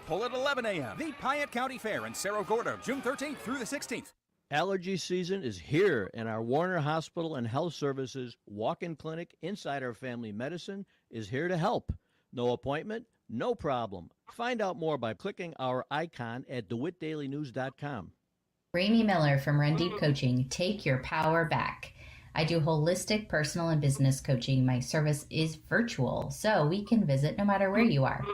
Pull at 11 a.m. The Piatt County Fair in Cerro Gordo, June 13th through the 16th. Allergy season is here, and our Warner Hospital and Health Services walk-in clinic inside our family medicine is here to help. No appointment, no problem. Find out more by clicking our icon at DeWittDailyNews.com. Ramie Miller from Run Deep Coaching. Take your power back. I do holistic personal and business coaching. My service is virtual, so we can visit no matter where you are.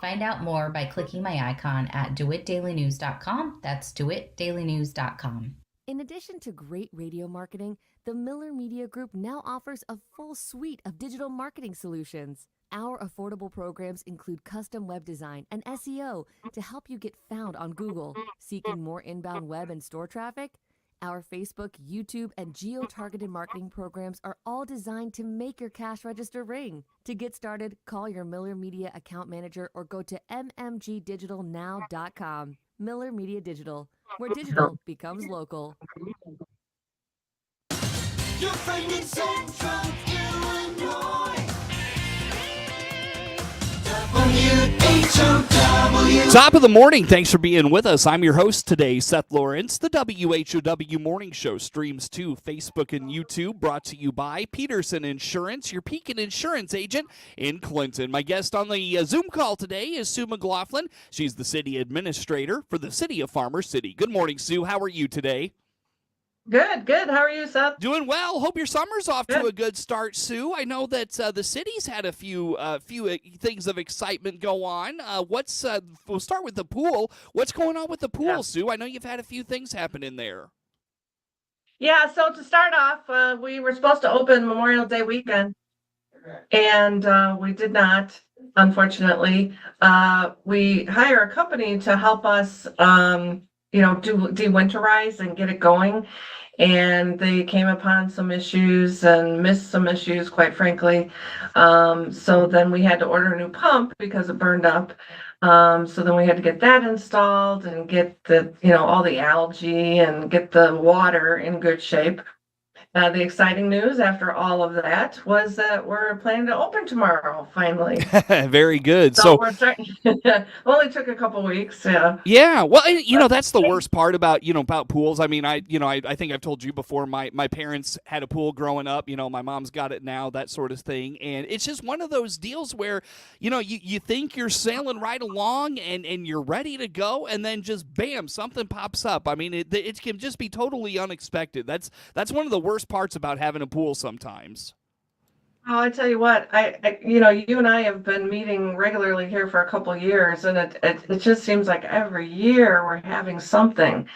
Find out more by clicking my icon at DeWittDailyNews.com. That's DeWittDailyNews.com. In addition to great radio marketing, the Miller Media Group now offers a full suite of digital marketing solutions. Our affordable programs include custom web design and SEO to help you get found on Google. Seeking more inbound web and store traffic? Our Facebook, YouTube, and geo-targeted marketing programs are all designed to make your cash register ring. To get started, call your Miller Media account manager or go to mmgdigitalnow.com. Miller Media Digital, where digital becomes local. Your friend in Central Illinois. WHOW. Top of the morning. Thanks for being with us. I'm your host today, Seth Lawrence. The WHOW Morning Show streams to Facebook and YouTube, brought to you by Peterson Insurance, your Pekin Insurance agent in Clinton. My guest on the Zoom call today is Sue McLaughlin. She's the city administrator for the city of Farmer City. Good morning, Sue. How are you today? Good. How are you, Seth? Doing well. Hope your summer's off to a good start, Sue. I know that the city's had a few things of excitement go on. We'll start with the pool. What's going on with the pool, Sue? I know you've had a few things happen in there. Yeah, so to start off, we were supposed to open Memorial Day weekend, and we did not, unfortunately. We hire a company to help us do de-winterize and get it going. And they came upon some issues and missed some issues, quite frankly. So then we had to order a new pump because it burned up. So then we had to get that installed and get all the algae and get the water in good shape. The exciting news after all of that was that we're planning to open tomorrow, finally. Very good. So we're starting. Only took a couple weeks. Yeah. Yeah. Well, that's the worst part about pools. I mean, I think I've told you before. My parents had a pool growing up. My mom's got it now. That sort of thing. And it's just one of those deals where you think you're sailing right along and you're ready to go, and then just bam, something pops up. I mean, it can just be totally unexpected. That's one of the worst parts about having a pool sometimes. Oh, I tell you what, you and I have been meeting regularly here for a couple of years, and it just seems like every year we're having something.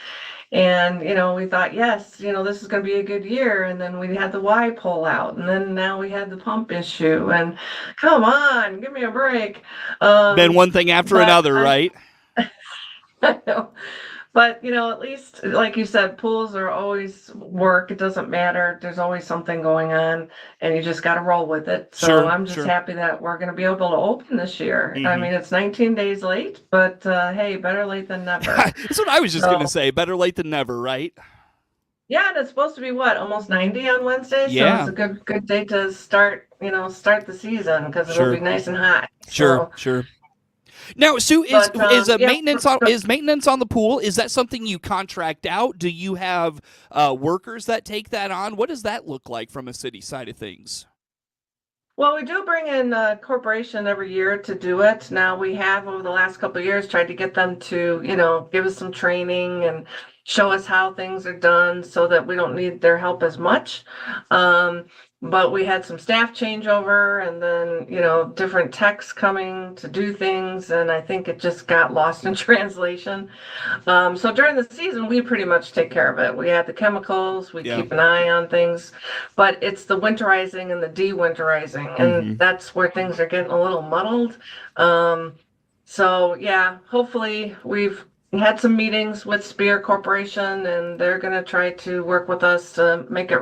And, we thought, yes, this is going to be a good year. And then we had the Y pull out, and then now we had the pump issue, and come on, give me a break. Been one thing after another, right? I know. But, at least, like you said, pools are always work. It doesn't matter. There's always something going on, and you just got to roll with it. So I'm just happy that we're going to be able to open this year. Mm-hmm. I mean, it's 19 days late, but hey, better late than never. That's what I was just going to say. Better late than never, right? Yeah, and it's supposed to be almost 90 on Wednesday. Yeah. So it's a good day to start the season, because it'll be nice and hot. Sure. Now, Sue, is maintenance on the pool? Is that something you contract out? Do you have workers that take that on? What does that look like from a city side of things? Well, we do bring in a corporation every year to do it. Now, we have over the last couple of years tried to get them to, give us some training and show us how things are done so that we don't need their help as much. But we had some staff changeover, and then, different techs coming to do things. And I think it just got lost in translation. So during the season, we pretty much take care of it. We have the chemicals, we keep an eye on things, but it's the winterizing and the de-winterizing. And that's where things are getting a little muddled. So yeah, hopefully we've had some meetings with Spear Corporation, and they're going to try to work with us to make it,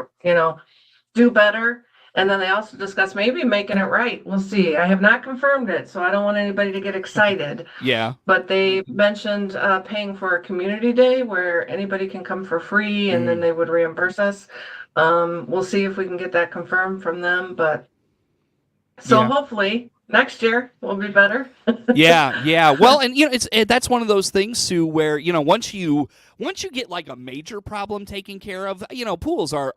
do better. And then they also discuss maybe making it right. We'll see. I have not confirmed it, so I don't want anybody to get excited. Yeah. But they mentioned paying for a community day where anybody can come for free, and then they would reimburse us. We'll see if we can get that confirmed from them. But so hopefully next year will be better. Yeah. Well, and that's one of those things, Sue, where once you get like a major problem taken care of, pools are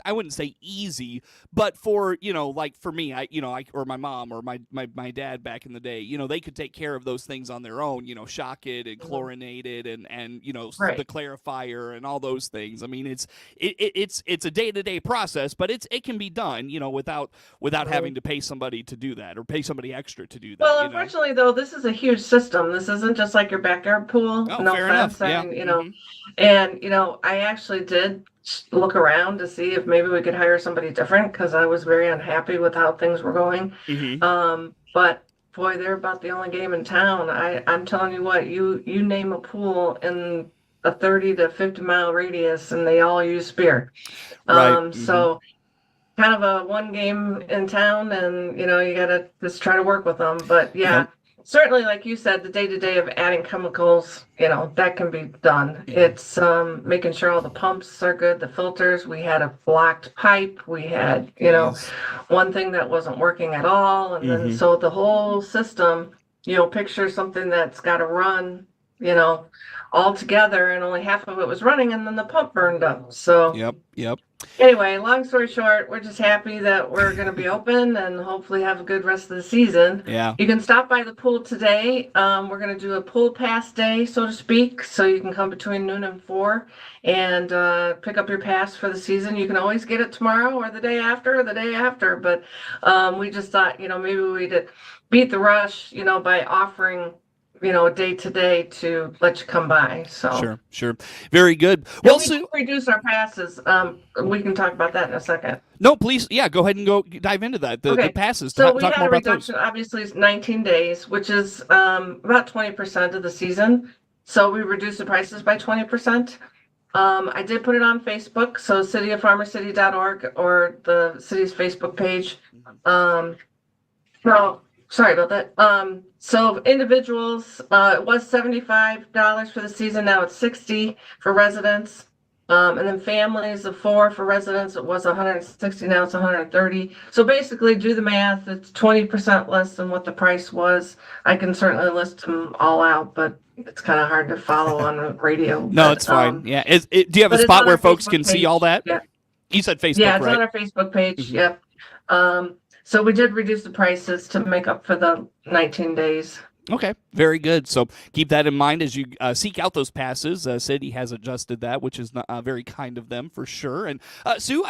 I wouldn't say easy, but for like for me, I or my mom or my dad back in the day, they could take care of those things on their own, shock it and chlorinate it and Right. the clarifier and all those things. I mean, it's a day-to-day process, but it can be done, without having to pay somebody to do that or pay somebody extra to do that. Well, unfortunately, though, this is a huge system. This isn't just like your backyard pool. Oh, No fair offense. enough. I Yeah. mean, and I actually did look around to see if maybe we could hire somebody different because I was very unhappy with how things were going. But boy, they're about the only game in town. I'm telling you what, you name a pool in a 30 to 50 mile radius, and they all use Spear. Right. So kind of a one game in town, and you gotta just try to work with them. But yeah, Yep. certainly, like you said, the day-to-day of adding chemicals, that can be done. It's making sure all the pumps are good, the filters. We had a blocked pipe. We had, Yes. one thing that wasn't working at all, and then so the whole system, picture something that's got to run, all together, and only half of it was running, and then the pump burned up. So Yep. anyway, long story short, we're just happy that we're going to be open and hopefully have a good rest of the season. Yeah. You can stop by the pool today. We're going to do a pool pass day, so to speak. So you can come between noon and 4 and pick up your pass for the season. You can always get it tomorrow or the day after or the day after. But we just thought, maybe we'd beat the rush, by offering a day today to let you come by. So Sure. Very good. well, Well, we Sue, reduce our passes. We can talk about that in a second. no, please, yeah, go ahead and go dive into that. The Okay. passes. So Talk we more got a about those. reduction, obviously, it's 19 days, which is about 20% of the season. So we reduced the prices by 20%. I did put it on Facebook, so cityoffarmercity.org or the city's Facebook page. No, sorry about that. So individuals, it was $75 for the season. Now it's $60 for residents. And then families of 4 for residents, it was $160, now it's $130. So basically do the math, it's 20% less than what the price was. I can certainly list them all out, but it's kind of hard to follow on the radio. No, But, it's fine. Yeah. Do you have a but it's spot on where our folks Facebook can see page. all that? Yeah. You said Facebook, Yeah, it's right? on our Facebook page. Mhm. Yep. So we did reduce the prices to make up for the 19 days. Okay, very good. So keep that in mind as you seek out those passes. City has adjusted that, which is very kind of them for sure. And Sue,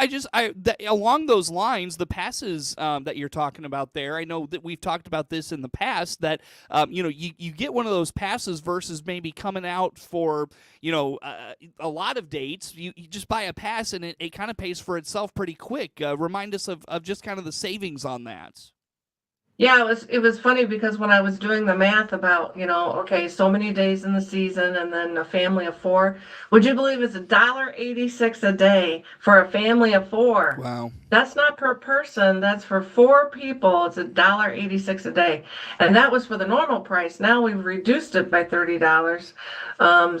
along those lines, the passes that you're talking about there, I know that we've talked about this in the past. That you get one of those passes versus maybe coming out for a lot of dates. You just buy a pass and it kind of pays for itself pretty quick. Remind us of just kind of the savings on that. Yeah, it was funny because when I was doing the math about, okay, so many days in the season and then a family of 4, would you believe it's $1.86 a day for a family of 4? Wow. That's not per person, that's for 4 people. It's $1.86 a day. And that was for the normal price. Now we've reduced it by $30.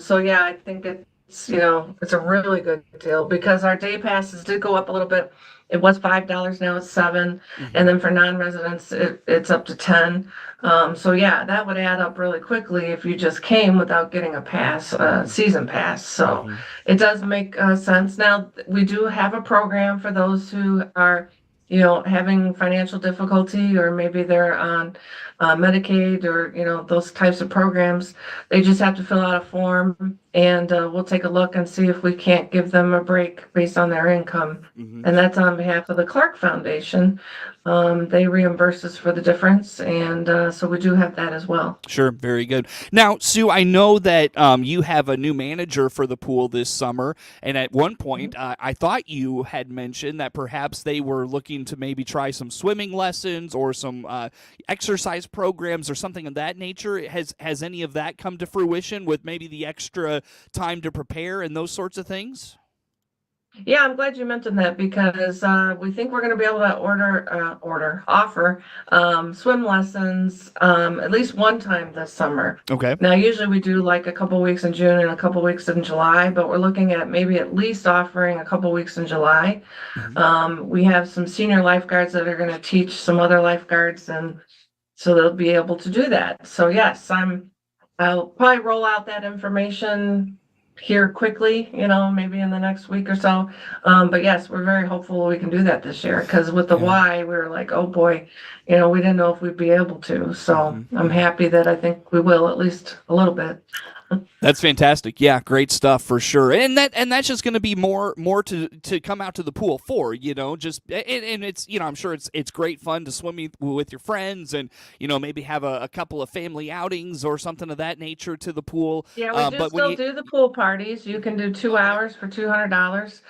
So yeah, I think it's a really good deal because our day passes did go up a little bit. It was $5, now it's $7, and then for non-residents, it's up to $10. So yeah, that would add up really quickly if you just came without getting a pass, season pass. So it does make sense. Now we do have a program for those who are, having financial difficulty, or maybe they're on Medicaid or those types of programs. They just have to fill out a form, and we'll take a look and see if we can't give them a break based on their income. And that's on behalf of the Clark Foundation. They reimburse us for the difference, and so we do have that as well. Sure, very good. Now, Sue, I know that you have a new manager for the pool this summer, and at one point, I thought you had mentioned that perhaps they were looking to maybe try some swimming lessons or some exercise programs or something of that nature. Has any of that come to fruition with maybe the extra time to prepare and those sorts of things? Yeah, I'm glad you mentioned that because we think we're going to be able to offer swim lessons at least one time this summer. Okay. Now, usually we do like a couple weeks in June and a couple weeks in July, but we're looking at maybe at least offering a couple weeks in July. We have some senior lifeguards that are going to teach some other lifeguards, and so they'll be able to do that. So yes, I'll probably roll out that information here quickly, maybe in the next week or so. But yes, we're very hopeful we can do that this year because with the Yeah. Y, we were like, oh boy, we didn't know if we'd be able to. So I'm happy that I think we will at least a little bit. That's fantastic. Yeah, great stuff for sure. And that's just going to be more to come out to the pool for, just and it's, I'm sure it's great fun to swim with your friends and, maybe have a couple of family outings or something of that nature to the pool. Yeah, we do still do the pool parties. You can do 2 hours for $200.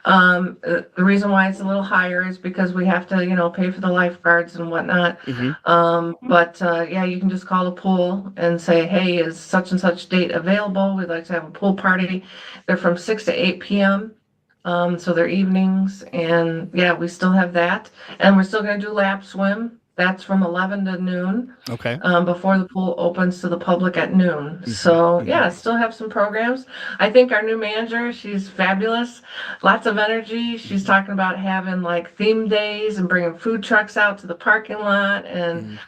The reason why it's a little higher is because we have to, pay for the lifeguards and whatnot. But yeah, you can just call the pool and say, hey, is such and such date available? We'd like to have a pool party. They're from 6 to 8 p.m. So they're evenings. And yeah, we still have that. And we're still going to do lap swim. That's from 11 to noon. Okay. Before the pool opens to the public at noon. So yeah, still have some programs. I think our new manager, she's fabulous. Lots of energy. She's talking about having like theme days and bringing food trucks out to the parking lot. And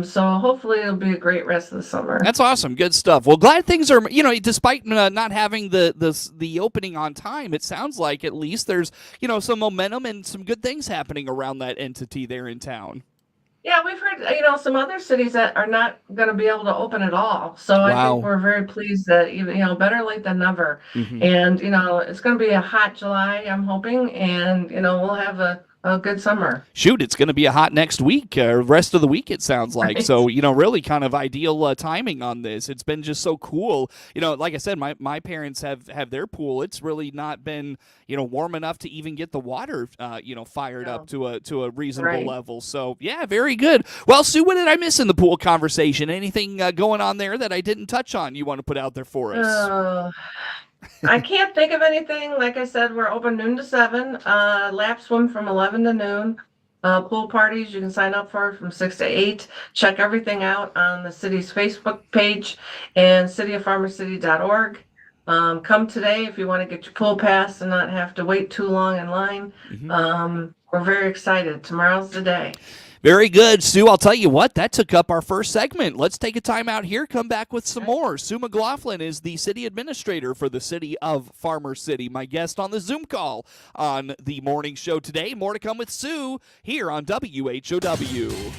so hopefully it'll be a great rest of the summer. That's awesome. Good stuff. Well, glad things are, despite not having the opening on time, it sounds like at least there's, some momentum and some good things happening around that entity there in town. Yeah, we've heard, some other cities that are not going to be able to open at all. So I Wow. think we're very pleased that, even, better late than never. And, it's going to be a hot July, I'm hoping, and, we'll have a good summer. Shoot, it's going to be a hot next week, rest of the week, it sounds like. Right. So, really kind of ideal timing on this. It's been just so cool. Like I said, my parents have their pool. It's really not been, warm enough to even get the water, fired up to a reasonable level. So, yeah, very good. Well, Sue, what did I miss in the pool conversation? Anything going on there that I didn't touch on you want to put out there for us? I can't think of anything. Like I said, we're open noon to 7. Lap swim from 11 to noon. Pool parties you can sign up for from 6 to 8. Check everything out on the city's Facebook page and cityoffarmercity.org. Come today if you want to get your pool pass and not have to wait too long in line. We're very excited. Tomorrow's the day. Very good, Sue. I'll tell you what, that took up our first segment. Let's take a time out here, come back with some more. Sue McLaughlin is the city administrator for the city of Farmer City, my guest on the Zoom call on the morning show today. More to come with Sue here on WHOW. WHOW.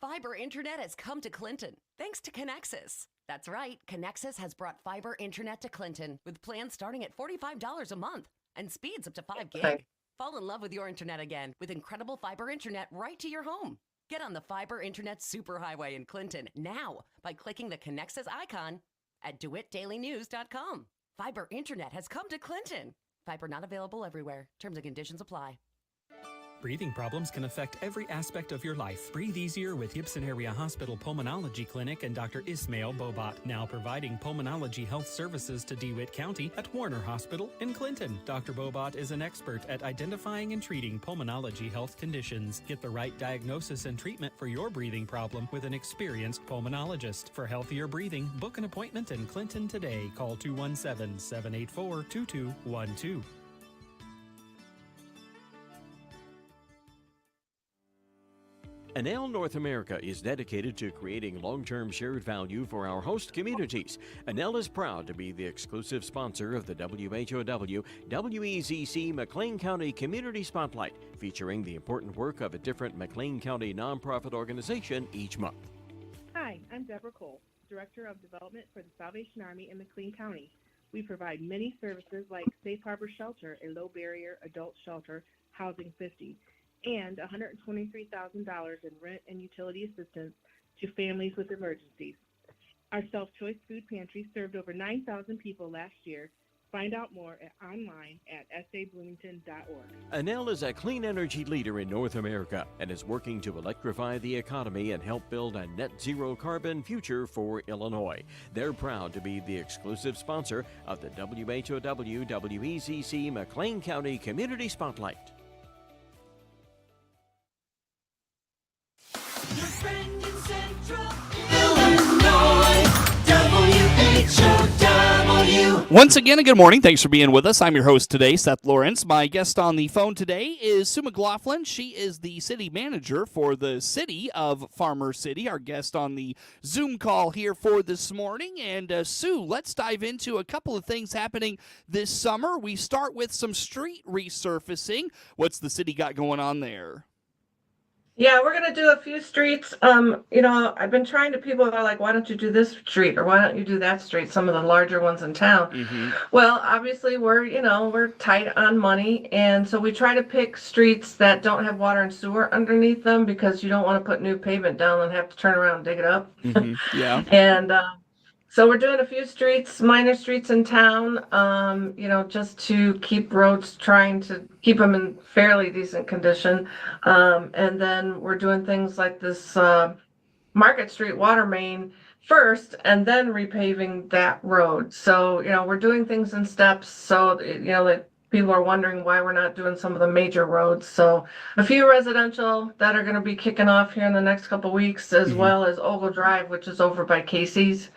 Fiber internet has come to Clinton, thanks to Connexus. That's right, Connexus has brought fiber internet to Clinton with plans starting at $45 a month and speeds up to 5 gig. Okay. Fall in love with your internet again with incredible fiber internet right to your home. Get on the fiber internet superhighway in Clinton now by clicking the Connexus icon at DeWittDailyNews.com. Fiber internet has come to Clinton. Fiber not available everywhere. Terms and conditions apply. Breathing problems can affect every aspect of your life. Breathe easier with Gibson Area Hospital Pulmonology Clinic and Dr. Ismail Bobat, now providing pulmonology health services to DeWitt County at Warner Hospital in Clinton. Dr. Bobat is an expert at identifying and treating pulmonology health conditions. Get the right diagnosis and treatment for your breathing problem with an experienced pulmonologist. For healthier breathing, book an appointment in Clinton today. Call 217-784-2212. Enel North America is dedicated to creating long-term shared value for our host communities. Enel is proud to be the exclusive sponsor of the WHOW WEZC McLean County Community Spotlight, featuring the important work of a different McLean County nonprofit organization each month. Hi, I'm Deborah Cole, Director of Development for the Salvation Army in McLean County. We provide many services like Safe Harbor Shelter, a low-barrier adult shelter housing 50, and $123,000 in rent and utility assistance to families with emergencies. Our self-choice food pantry served over 9,000 people last year, Find out more online at sabloomington.org. Enel is a clean energy leader in North America and is working to electrify the economy and help build a net zero carbon future for Illinois. They're proud to be the exclusive sponsor of the WHOW WECC McLean County Community Spotlight. Your friend in Central Illinois, WHOW. Once again, a good morning. Thanks for being with us. I'm your host today, Seth Lawrence. My guest on the phone today is Sue McLaughlin. She is the city manager for the city of Farmer City, our guest on the Zoom call here for this morning. And Sue, let's dive into a couple of things happening this summer. We start with some street resurfacing. What's the city got going on there? Yeah, we're going to do a few streets. I've been trying to, people are like, why don't you do this street or why don't you do that street? Some of the larger ones in town. Mm-hmm. Well, obviously we're tight on money. And so we try to pick streets that don't have water and sewer underneath them because you don't want to put new pavement down and have to turn around and dig it up. Mm-hmm. Yeah. And, so we're doing a few streets, minor streets in town, just to keep roads, trying to keep them in fairly decent condition. And then we're doing things like this Market Street water main first, and then repaving that road. So, we're doing things in steps. So, that people are wondering why we're not doing some of the major roads. So a few residential that are going to be kicking off here in the next couple of weeks, as well as Ogle Drive, which is over by Casey's.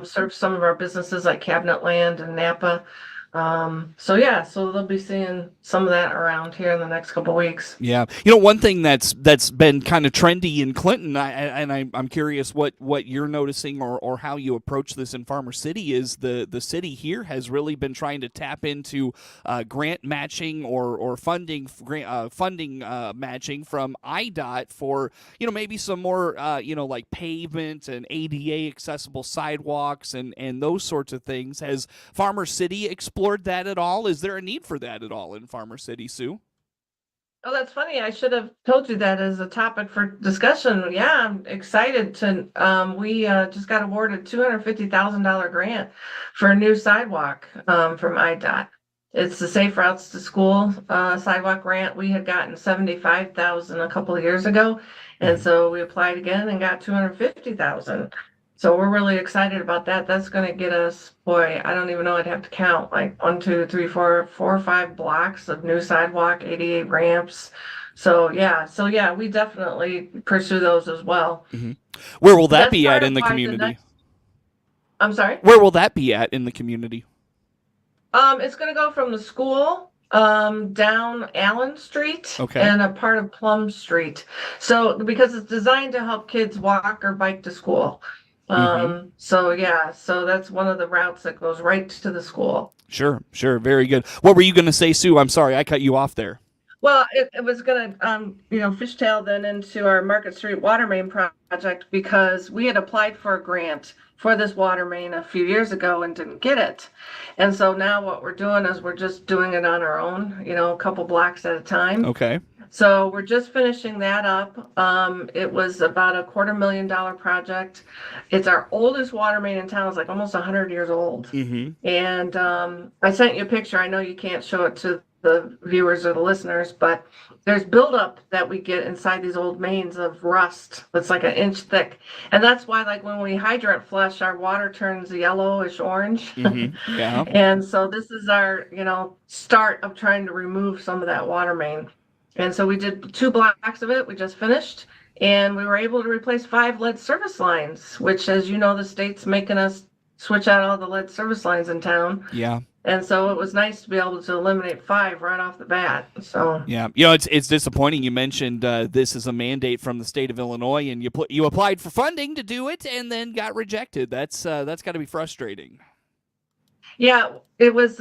Serves some of our businesses like Cabinet Land and Napa. So they'll be seeing some of that around here in the next couple of weeks. Yeah, one thing that's been kind of trendy in Clinton, I'm curious what you're noticing or how you approach this in Farmer City is the city here has really been trying to tap into grant matching or funding matching from IDOT for maybe some more like pavement and ADA accessible sidewalks and those sorts of things. Has Farmer City explored that at all? Is there a need for that at all in Farmer City, Sue? Oh, that's funny. I should have told you that as a topic for discussion. Yeah, I'm excited to, we just got awarded $250,000 grant for a new sidewalk from IDOT. It's the Safe Routes to School sidewalk grant. We had gotten $75,000 a couple of years ago. And so we applied again and got $250,000. So we're really excited about that. That's going to get us, boy, I don't even know, I'd have to count like 1, 2, 3, 4 or 5 blocks of new sidewalk, 88 ramps. So we definitely pursue those as well. Mm-hmm. Where will that be at in the community? I'm sorry? Where will that be at in the community? It's going to go from the school down Allen Street and a part of Plum Street. So because it's designed to help kids walk or bike to school. So that's one of the routes that goes right to the school. Sure. Very good. What were you going to say, Sue? I'm sorry, I cut you off there. Well, it was going to, fishtail then into our Market Street water main project because we had applied for a grant for this water main a few years ago and didn't get it. And so now what we're doing is we're just doing it on our own, a couple blocks at a time. Okay. So we're just finishing that up. It was about a $250,000 project. It's our oldest water main in town. It's like almost 100 years old. Mm-hmm. And I sent you a picture. I know you can't show it to the viewers or the listeners, but there's buildup that we get inside these old mains of rust that's like 1 inch thick. And that's why, like, when we hydrant flush, our water turns yellowish orange. Mm-hmm. Yeah. And so this is our, start of trying to remove some of that water main. And so we did 2 blocks of it. We just finished, and we were able to replace 5 lead service lines, which, as you know, the state's making us switch out all the lead service lines in town. Yeah. And so it was nice to be able to eliminate 5 right off the bat. So yeah, it's disappointing. You mentioned this is a mandate from the state of Illinois, and you applied for funding to do it, and then got rejected. That's got to be frustrating. Yeah, it was.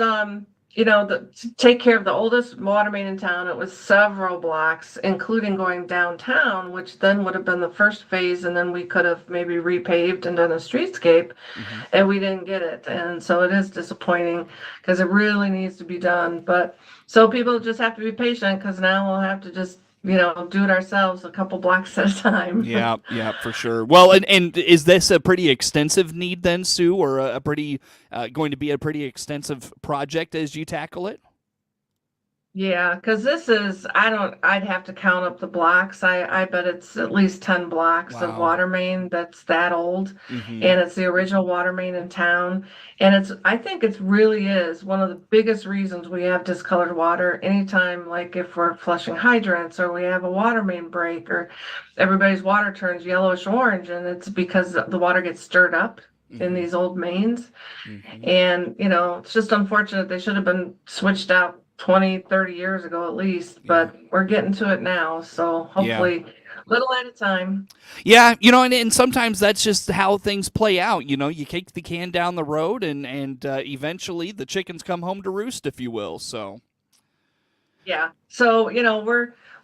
To take care of the oldest water main in town, it was several blocks, including going downtown, which then would have been the first phase, and then we could have maybe repaved and done a streetscape, and we didn't get it. And so it is disappointing because it really needs to be done. But so people just have to be patient because now we'll have to just do it ourselves a couple blocks at a time. Yeah, for sure. Well, and is this a pretty extensive need then, Sue, or a pretty going to be a pretty extensive project as you tackle it? Yeah, because this is, I'd have to count up the blocks. I bet it's at least 10 blocks of Wow. water main that's that old. Mhm. And it's the original water main in town. And I think it really is one of the biggest reasons we have discolored water. Anytime, like if we're flushing hydrants or we have a water main break or everybody's water turns yellowish orange, and it's because the water gets stirred up in these old mains. And, it's just unfortunate. They should have been switched out 20, 30 years ago at least, but we're getting to it now. So hopefully little at a time. Yeah, and sometimes that's just how things play out. You kick the can down the road and eventually the chickens come home to roost, if you will. So Yeah. So,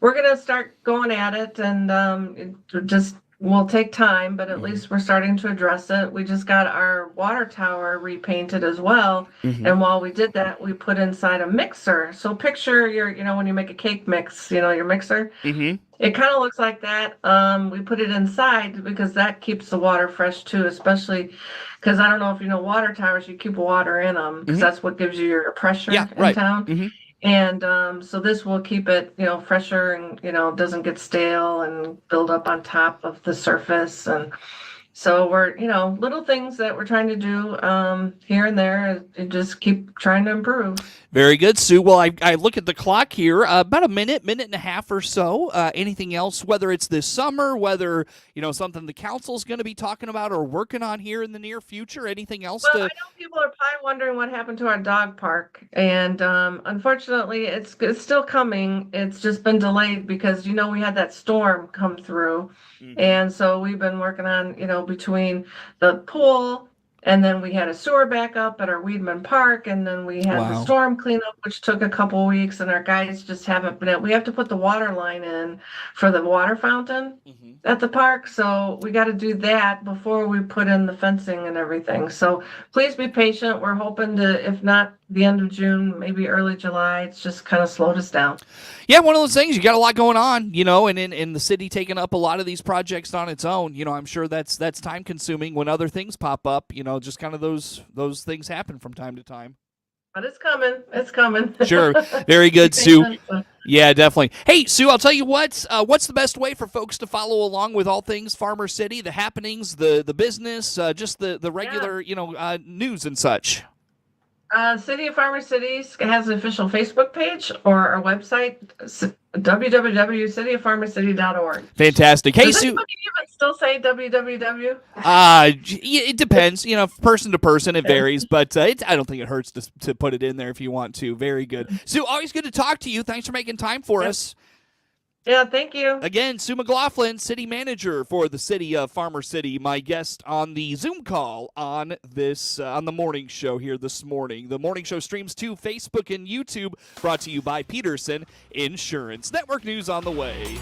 we're going to start going at it, and it just will take time, but at least we're starting to address it. We just got our water tower repainted as well. And while we did that, we put inside a mixer. So picture when you make a cake mix, your mixer. It kind of looks like that. We put it inside because that keeps the water fresh too, especially because I don't know if you know water towers, you keep water in them because that's what gives you your pressure in town. And so this will keep it, fresher and, doesn't get stale and build up on top of the surface. And so we're, little things that we're trying to do here and there and just keep trying to improve. very good, Sue. Well, I look at the clock here, about a minute and a half or so. Anything else, whether it's this summer, whether, something the council's going to be talking about or working on here in the near future? Anything else? Well, I know people are probably wondering what happened to our dog park. And unfortunately, it's still coming. It's just been delayed because, we had that storm come through. And so we've been working on, between the pool, and then we had a sewer backup at our Weedman Park, and then we had the storm cleanup, which took a couple weeks, and our guys just haven't been able. We have to put the water line in for the water fountain at the park, so we got to do that before we put in the fencing and everything. So please be patient. We're hoping to, if not the end of June, maybe early July. It's just kind of slowed us down. Yeah, one of those things, you got a lot going on, and in the city taking up a lot of these projects on its own, I'm sure that's time consuming when other things pop up, just kind of those things happen from time to time. But it's coming. It's coming. Sure. Very good, Sue. Yeah, definitely. Hey, Sue, I'll tell you what's the best way for folks to follow along with all things Farmer City, the happenings, the business, just the regular, news and such. City of Farmer Cities has an official Facebook page or our website, www.cityoffarmercity.org. Fantastic. Hey, Does Sue. anybody even still say www? It depends. Person to person, it varies, but I don't think it hurts to put it in there if you want to. Very good. Sue, always good to talk to you. Thanks for making time for us. Yeah, thank you. Again, Sue McLaughlin, city manager for the city of Farmer City, my guest on the Zoom call on the morning show here this morning. The morning show streams to Facebook and YouTube, brought to you by Peterson Insurance. Network news on the way.